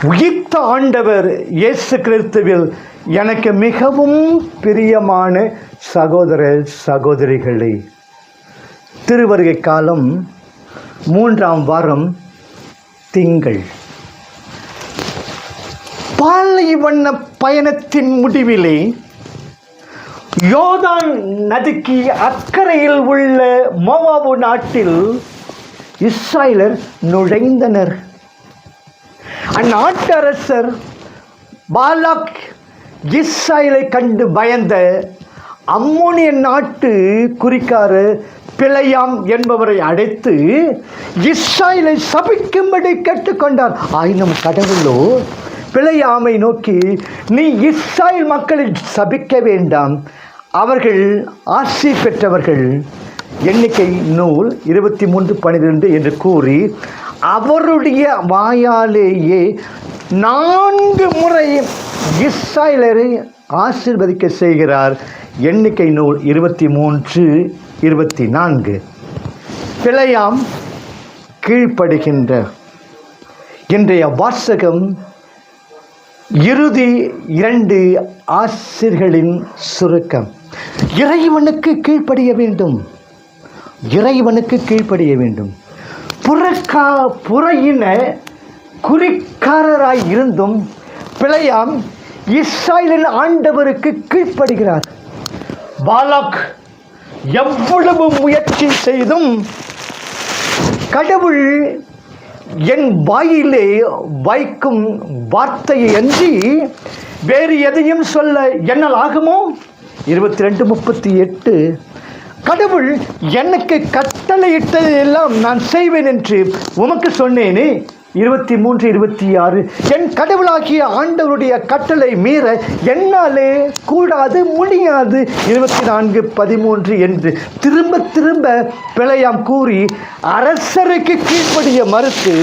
உயிர்த்த ஆண்டவர் இயேசு கிறிஸ்துவில் எனக்கு மிகவும் பிரியமான சகோதர சகோதரிகளே, திருவருகை காலம் 3ஆம் வாரம் திங்கள். பாலைவன பயணத்தின் முடிவிலே யோர்தான் நதிக்கு அக்கறையில் உள்ள மோவாபு நாட்டில் இஸ்ராயலர் நுழைந்தனர். அந்நாட்டு அரசர் பாலாக் இஸ்ராயலை கண்டு பயந்த அம்மோனிய நாட்டு குறிக்காரர் பிலேயாம் என்பவரை அழைத்து இஸ்ராயலை சபிக்கும்படி கேட்டுக்கொண்டார். ஆயினும் கடவுளோ பிலேயாமை நோக்கி, நீ இஸ்ராயல் மக்களை சபிக்க வேண்டாம், அவர்கள் ஆசி பெற்றவர்கள், எண்ணிக்கை நூல் 23:12 என்று கூறி அவருடைய வாயாலேயே 4 முறை இஸ்ராயலரை ஆசீர்வதிக்க செய்கிறார். எண்ணிக்கை நூல் 23:24. பிலேயாம் கீழ்ப்படுகின்ற இன்றைய வாசகம் இறுதி 2 ஆசிர்களின் சுருக்கம். இறைவனுக்கு கீழ்ப்படிய வேண்டும், இறைவனுக்கு கீழ்ப்படிய வேண்டும். புறையின குறிக்காரராய் இருந்தும் பிலேயாம் இஸ்ராயலின் ஆண்டவருக்கு கீழ்ப்படுகிறார். பாலாக் எவ்வளவு முயற்சி செய்தும் கடவுள் என் வாயிலே வைக்கும் வார்த்தையை அன்றி வேறு எதையும் சொல்ல என்னால் ஆகுமோ? 22:38. கடவுள் எனக்கு கட்டளையிட்டதெல்லாம் நான் செய்வேன் என்று உமக்கு சொன்னேனே. 23:26. என் கடவுளாகிய ஆண்டவருடைய கட்டளை மீற என்னாலே கூடாது, முடியாது. 24:13 என்று திரும்ப திரும்ப பிலேயாம் கூறி அரசருக்கு கீழ்ப்படிய மறுத்து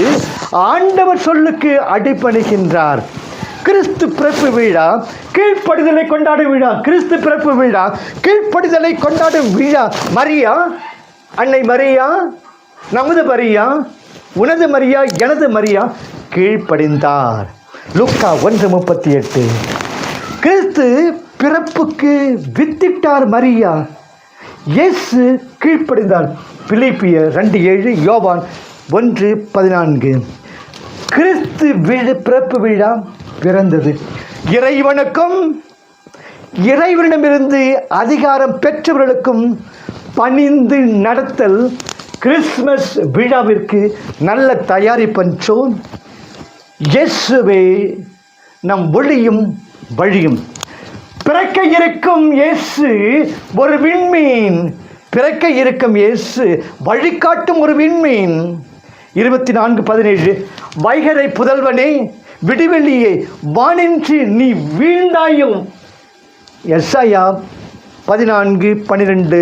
ஆண்டவர் சொல்லுக்கு அடிபணிகின்றார். கிறிஸ்து பிறப்பு விழா கீழ்ப்படிதலை கொண்டாடும் விழா. கிறிஸ்து பிறப்பு விழா கீழ்ப்படிதலை கொண்டாடும் விழா. மரியா, அன்னை மரியா, நமது மரியா, உனது மரியா, எனது மரியா கீழ்ப்படிந்தார். லூக்கா 1:38. கிறிஸ்து பிறப்புக்கு வித்திட்டார் மரியா. இயேசு கீழ்ப்படிந்தார். பிலிப்பியர் 2:7, யோவான் 1:14. கிறிஸ்து பிறப்பு விழா பிறந்தது. இறைவனுக்கும் இறைவனிடமிருந்து அதிகாரம் பெற்றவர்களுக்கும் பணிந்து நடத்தல் கிறிஸ்துமஸ் விழாவிற்கு நல்ல தயாரிப்பன்றோம். இயேசுவே நம் ஒளியும் வழியும். பிறக்க இருக்கும் இயேசு ஒரு விண்மீன். பிறக்க இருக்கும் இயேசு வழிகாட்டும் ஒரு விண்மீன். 24:17. வைகரை புதல்வனே, விடிவெள்ளியே, வானின்று நீ வீழ்ந்தாயும். எசாயா 14:12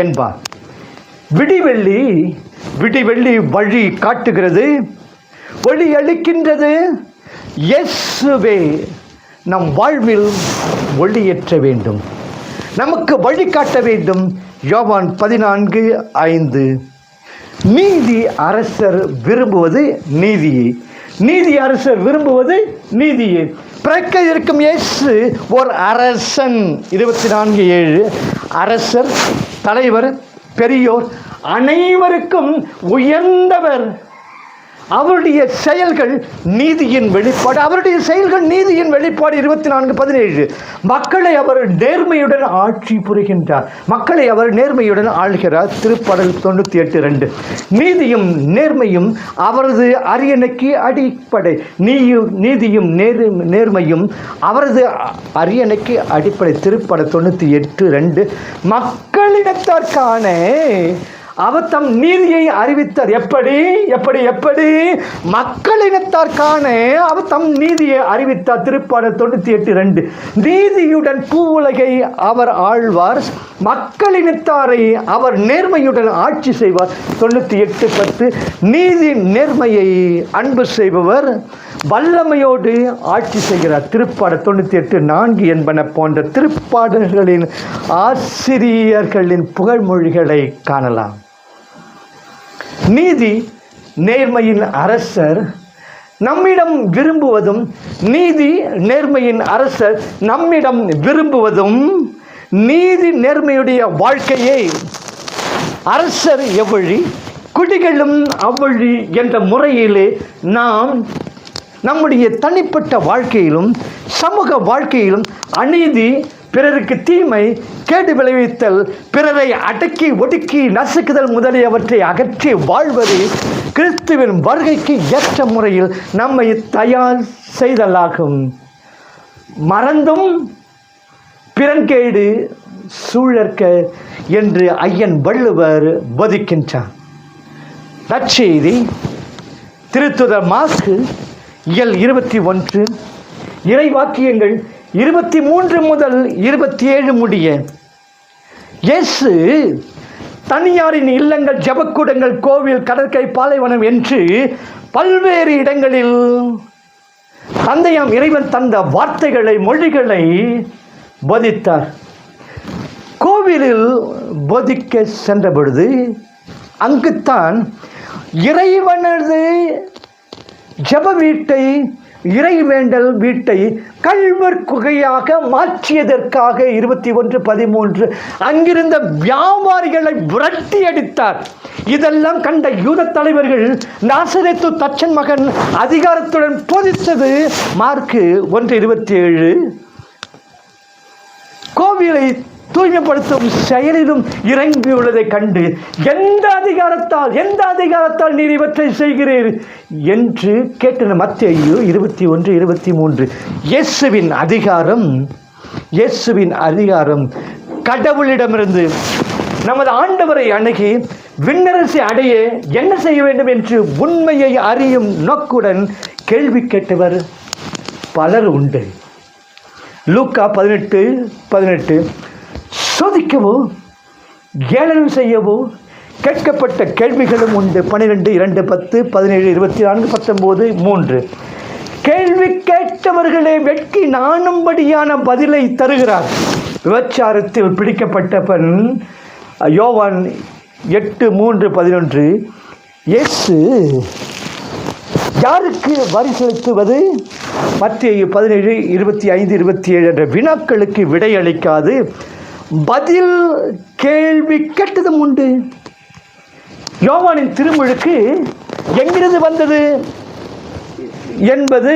என்பார். விடிவெள்ளி வழி காட்டுகிறது, ஒளி அளிக்கின்றது. இயேசுவே நம் வாழ்வில் ஒளியேற்ற வேண்டும், நமக்கு வழி காட்ட வேண்டும். யோவான் 14:5. நீதி அரசர் விரும்புவது நீதியை, நீதி அரசர் விரும்புவது நீதியே. பிறக்க இருக்கும் இயேசு ஒரு அரசன். 24:7. அரசர், தலைவர், பெரியோர், அனைவருக்கும் உயர்ந்தவர். அவருடைய செயல்கள் நீதியின் வெளிப்பாடு. அவருடைய செயல்கள் நீதியின் வெளிப்பாடு. 24:17. மக்களை அவர் நேர்மையுடன் ஆட்சி புரிகின்றார். மக்களை அவர் நேர்மையுடன் ஆள்கிறார். திருப்பாடல் 98:2. நீதியும் நேர்மையும் அவரது அரியணைக்கு அடிப்படை. நீதியும் நேர்மையும் அவரது அரியணைக்கு அடிப்படை. திருப்பாடல் 98:2. மக்களிடத்தார்கான அவர் தம் நீதியை அறிவித்தார். எப்படி எப்படி எப்படி? மக்களினத்தார்கான அவர் தம் நீதியை அறிவித்தார். திருப்பாடல் 98:2. நீதியுடன் பூவுலகை அவர் ஆழ்வார், மக்களினத்தாரை அவர் நேர்மையுடன் ஆட்சி செய்வார். 98:10. நீதி நேர்மையை அன்பு செய்பவர் வல்லமையோடு ஆட்சி செய்கிறார். திருப்பாடல் 98:4 என்பன போன்ற திருப்பாடல்களின் ஆசிரியர்களின் புகழ்மொழிகளை காணலாம். நீதி நேர்மையின் அரசர் நம்மிடம் விரும்புவதும், நீதி நேர்மையின் அரசர் நம்மிடம் விரும்புவதும் நீதி நேர்மையுடைய வாழ்க்கையை அரசர் எவ்வழி, குடிகளும் அவ்வழி என்ற முறையிலே நாம் நம்முடைய தனிப்பட்ட வாழ்க்கையிலும் சமூக வாழ்க்கையிலும் அநீதி, பிறருக்கு தீமை, கேடு விளைவித்தல், பிறரை அடக்கி ஒடுக்கி நசுக்குதல் முதலியவற்றை அகற்றி வாழ்வது கிறிஸ்துவின் வருகைக்கு ஏற்ற முறையில் நம்மை தயார் செய்தலாகும். மறந்தும் பிறன்கேடு சூழற்க என்று ஐயன் வள்ளுவர் போதிக்கின்றார். நற்செய்தி திருத்துதர் மாற்கு இயல் 21, இறைவாக்கியங்கள் 23 முதல் 27 முடிய. இயேசு தனியாரின் இல்லங்கள், ஜெபக்கூடங்கள், கோவில், கடற்கரை, பாலைவனம் என்று பல்வேறு இடங்களில் தந்தையாம் இறைவன் தந்த வார்த்தைகளை, மொழிகளை போதித்தார். கோவிலில் போதிக்க சென்ற பொழுது அங்குத்தான் இறைவனது ஜெப வீட்டை, இறைவேண்டல் வீட்டை கள்வர் குகையாக மாற்றியதற்காக 21:13 அங்கிருந்த வியாபாரிகளை விரட்டி அடித்தார். இதெல்லாம் கண்ட யூத தலைவர்கள் நாசரேத்து தச்சன் மகன் அதிகாரத்துடன் போதித்தது மாற்கு 1:27. கோவிலை தூய்மைப்படுத்தும் செயலிலும் இறங்கியுள்ளதை கண்டு எந்த அதிகாரத்தால் நீர் இவற்றை செய்கிறீர் என்று கேட்டன. மத்தேயு 21:23. இயேசுவின் அதிகாரம் கடவுளிடமிருந்து நமது ஆண்டவரை அணுகி விண்ணரசை அடைய என்ன செய்ய வேண்டும் என்று உண்மையை அறியும் நோக்குடன் கேள்வி கேட்டவர் பலர் உண்டு. லூக்கா 18:18. சோதிக்கவோ ஏளனம் செய்யவோ கேட்கப்பட்ட கேள்விகளும் உண்டு. 12, 2, 10, 17, 24, 19, 3. கேள்வி கேட்டவர்களே வெட்கி நாணும்படியான பதிலை தருகிறார். விபச்சாரத்தில் பிடிக்கப்பட்ட பெண் யோவான் 8:3-11. இயேசு யாருக்கு வரி செலுத்துவது? மத்தேயு 17:25-27 என்ற வினாக்களுக்கு விடையளிக்காது பதில் கேள்வி கேட்டதும் உண்டு. யோவானின் திருமுழுக்கு எங்கிருந்து வந்தது என்பது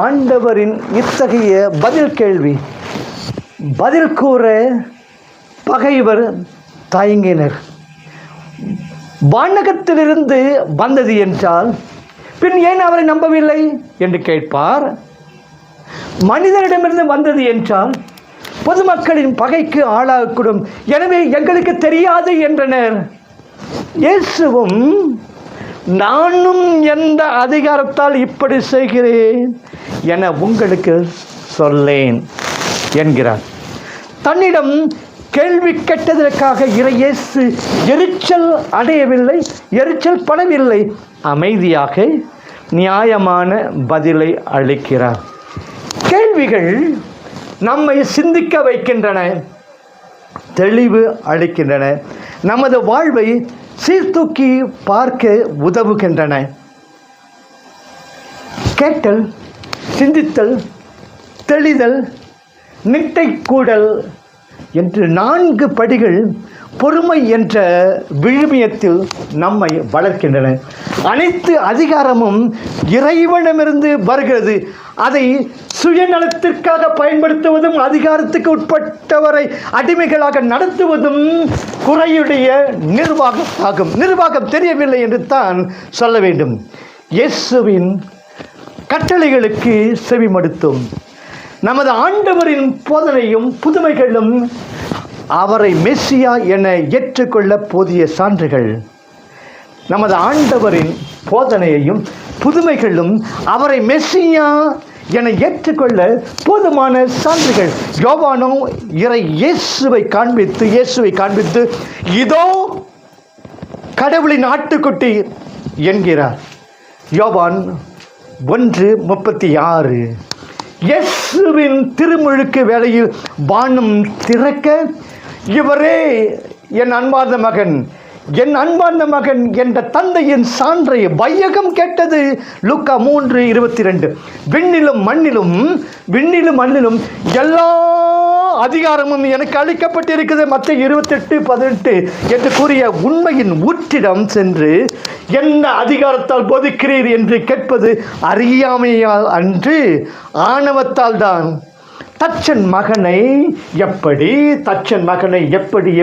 ஆண்டவரின் இத்தகைய பதில் கேள்வி. பதில் கூற பகைவர் தயங்கினர். வானகத்திலிருந்து வந்தது என்றால் பின் ஏன் அவரை நம்பவில்லை என்று கேட்பார். மனிதனிடமிருந்து வந்தது என்றால் பொதுமக்களின் பகைக்கு ஆளாகக்கூடும், எனவே எங்களுக்கு தெரியாது என்றனர். இயேசுவும் நானும் எந்த அதிகாரத்தால் இப்படி செய்கிறேன் என உங்களுக்கு சொல்லேன் என்கிறார். தன்னிடம் கேள்வி கேட்டதற்காக இயேசு எரிச்சல் அடையவில்லை, எரிச்சல் படவில்லை. அமைதியாக நியாயமான பதிலை அளிக்கிறார். கேள்விகள் நம்மை சிந்திக்க வைக்கின்றன, தெளிவு அளிக்கின்றன, நமது வாழ்வை சீர்தூக்கி பார்க்க உதவுகின்றன. கேட்டல், சிந்தித்தல், தெளிதல், நிட்டை கூடல் என்று 4 படிகள் பொறுமை என்ற விழுமியத்தில் நம்மை வளர்க்கின்றன. அனைத்து அதிகாரமும் இறைவனிடமிருந்து வருகிறது. அதை சுயநலத்திற்காக பயன்படுத்துவதும், அதிகாரத்துக்கு உட்பட்டவரை அடிமைகளாக நடத்துவதும் குறையுடைய நிர்வாகம் ஆகும். நிர்வாகம் தெரியவில்லை என்று தான் சொல்ல வேண்டும். இயேசுவின் கட்டளைகளுக்கு செவிமடுத்தும் நமது ஆண்டவரின் போதனையும் புதுமைகளும் அவரை மெஸ்ஸியா என ஏற்றுக்கொள்ள போதிய சான்றுகள். நமது ஆண்டவரின் போதனையையும் புதுமைகளும் அவரை மெஸ்ஸியா என ஏற்றுக்கொள்ள போதுமான சான்றுகள். யோவானோ இயேசுவை காண்பித்து இதோ கடவுளின் ஆட்டுக்குட்டி என்கிறார். யோவான் 1:36. இயேசுவின் திருமுழுக்கு வேளையில் வானம் திறக்க, இவரே என் அன்பார்ந்த மகன், என் அன்பார்ந்த மகன் என்ற தந்தையின் சான்றை வையகம் கேட்டது. லூக்கா 3:22. விண்ணிலும் மண்ணிலும் எல்லா அதிகாரமும் எனக்கு அளிக்கப்பட்டிருக்கிறது மத்தேயு 28:18 என்று கூறிய உண்மையின் ஊற்றிடம் சென்று என்ன அதிகாரத்தால் போதிக்கிறீர் என்று கேட்பது அறியாமையால் அன்று ஆணவத்தால் தான். தச்சன் மகனை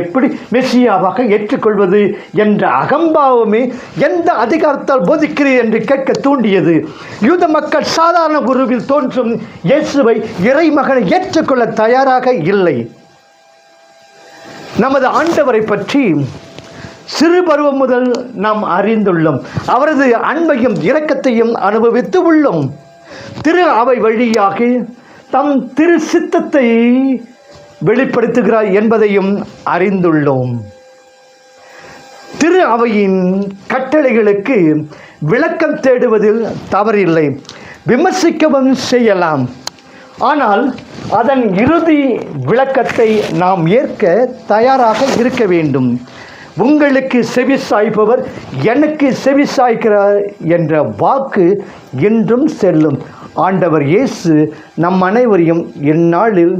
எப்படி மெசியாவாக ஏற்றுக்கொள்வது என்ற அகம்பாவமே எந்த அதிகாரத்தால் போதிக்கிறீர் என்று கேட்க தூண்டியது. யூத மக்கள் சாதாரண குருவில் தோன்றும் இயேசுவை இறைமகனை ஏற்றுக்கொள்ள தயாராக இல்லை. நமது ஆண்டவரை பற்றி சிறு பருவம் முதல் நாம் அறிந்துள்ளோம். அவரது அன்பையும் இரக்கத்தையும் அனுபவித்து உள்ளோம். திரு அவை வழியாக தம் திரு சித்தத்தை வெளிப்படுத்துகிறார் என்பதையும் அறிந்துள்ளோம். திரு அவையின் கட்டளைகளுக்கு விளக்கம் தேடுவதில் தவறில்லை, விமர்சிக்கவும் செய்யலாம். ஆனால் அதன் இறுதி விளக்கத்தை நாம் ஏற்க தயாராக இருக்க வேண்டும். உங்களுக்கு செவி சாய்ப்பவர் எனக்கு செவி சாய்க்கிறார் என்ற வாக்கு இன்றும் செல்லும். ஆண்டவர் இயேசு நம் அனைவரையும் இந்நாளில்